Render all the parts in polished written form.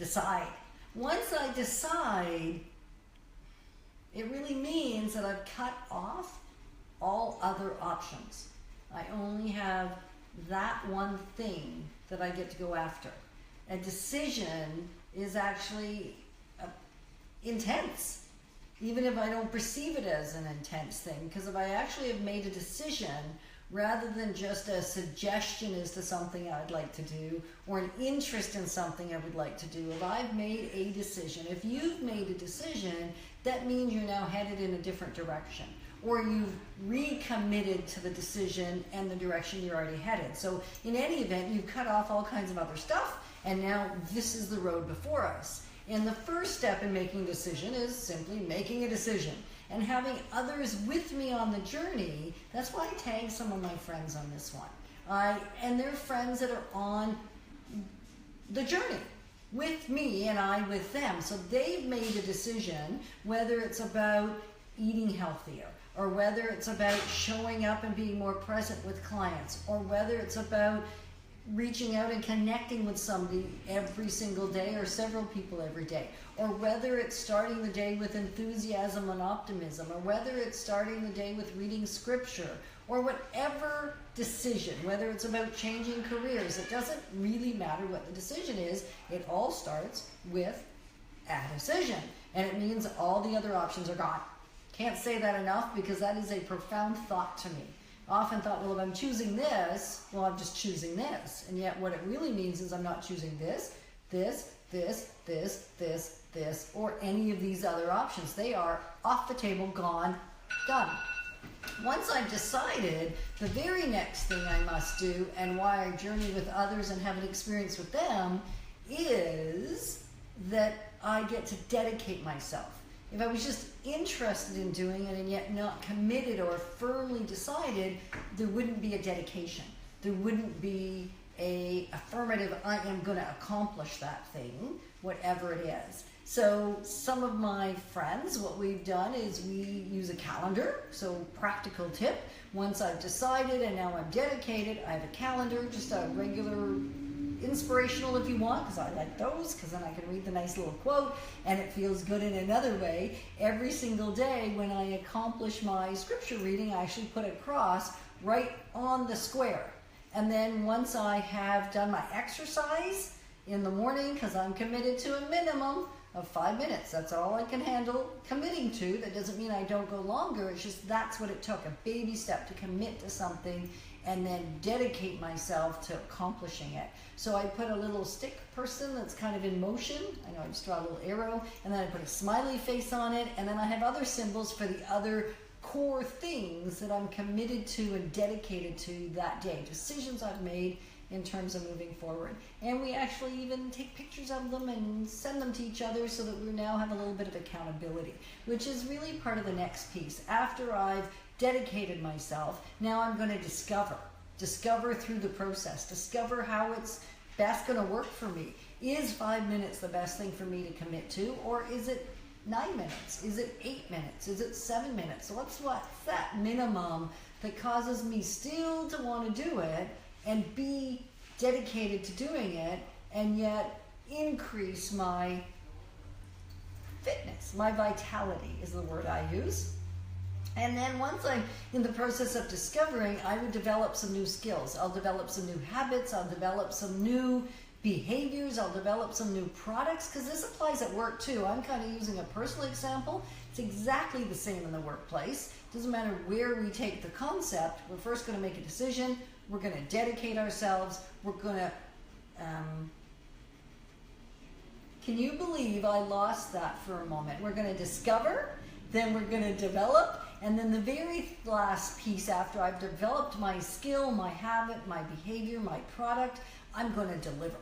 decide. Once I decide, it really means that I've cut off all other options. I only have that one thing that I get to go after. A decision is actually intense, even if I don't perceive it as an intense thing, because if I actually have made a decision rather than just a suggestion as to something I'd like to do or an interest in something I would like to do, if I've made a decision, if you've made a decision, that means you're now headed in a different direction, or you've recommitted to the decision and the direction you're already headed. So in any event, you've cut off all kinds of other stuff, and now this is the road before us. And the first step in making a decision is simply making a decision and having others with me on the journey. That's why I tagged some of my friends on this one. And they're friends that are on the journey with me and I with them. So they've made a decision, whether it's about eating healthier, or whether it's about showing up and being more present with clients, or whether it's about reaching out and connecting with somebody every single day or several people every day, or whether it's starting the day with enthusiasm and optimism, or whether it's starting the day with reading scripture, or whatever decision, whether it's about changing careers. It doesn't really matter what the decision is. It all starts with a decision, and it means all the other options are gone. Can't say that enough, because that is a profound thought to me. I often thought, well, if I'm choosing this, well, I'm just choosing this. And yet what it really means is I'm not choosing this, or any of these other options. They are off the table, gone, done. Once I've decided, the very next thing I must do, and why I journey with others and have an experience with them, is that I get to dedicate myself. If I was just interested in doing it and yet not committed or firmly decided, there wouldn't be a dedication. There wouldn't be a affirmative, I am going to accomplish that thing, whatever it is. So some of my friends, what we've done is we use a calendar. So practical tip, once I've decided and now I'm dedicated, I have a calendar, just a regular inspirational if you want, because I like those, because then I can read the nice little quote and it feels good in another way. Every single day when I accomplish my scripture reading, I actually put a cross right on the square. And then once I have done my exercise in the morning, because I'm committed to a minimum of 5 minutes, that's all I can handle committing to. That doesn't mean I don't go longer, it's just that's what it took, a baby step to commit to something and then dedicate myself to accomplishing it. So I put a little stick person that's kind of in motion. I know I just draw a little arrow, and then I put a smiley face on it, and then I have other symbols for the other core things that I'm committed to and dedicated to that day, decisions I've made in terms of moving forward. And we actually even take pictures of them and send them to each other so that we now have a little bit of accountability, which is really part of the next piece. After I've dedicated myself, now I'm going to discover through the process, discover how it's best going to work for me. Is 5 minutes the best thing for me to commit to, or is it 9 minutes? Is it 8 minutes? Is it 7 minutes? So what's that minimum that causes me still to want to do it and be dedicated to doing it, and yet increase my fitness, my vitality is the word I use. And then once I'm in the process of discovering, I would develop some new skills. I'll develop some new habits. I'll develop some new behaviors. I'll develop some new products, because this applies at work too. I'm kind of using a personal example. It's exactly the same in the workplace. It doesn't matter where we take the concept. We're first going to make a decision. We're going to dedicate ourselves. We're going to... Can you believe I lost that for a moment? We're going to discover, then we're going to develop, and then the very last piece, after I've developed my skill, my habit, my behavior, my product, I'm going to deliver.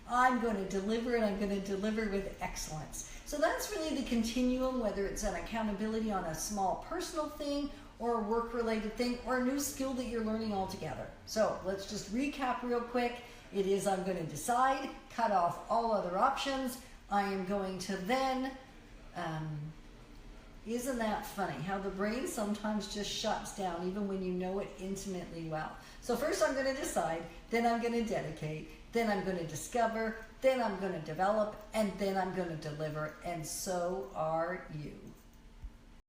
I'm going to deliver, and I'm going to deliver with excellence. So that's really the continuum, whether it's an accountability on a small personal thing or a work-related thing or a new skill that you're learning altogether. So let's just recap real quick. It is I'm going to decide, cut off all other options. I am going to then... Isn't that funny how the brain sometimes just shuts down even when you know it intimately well? So first I'm going to decide, then I'm going to dedicate, then I'm going to discover, then I'm going to develop, and then I'm going to deliver, and so are you.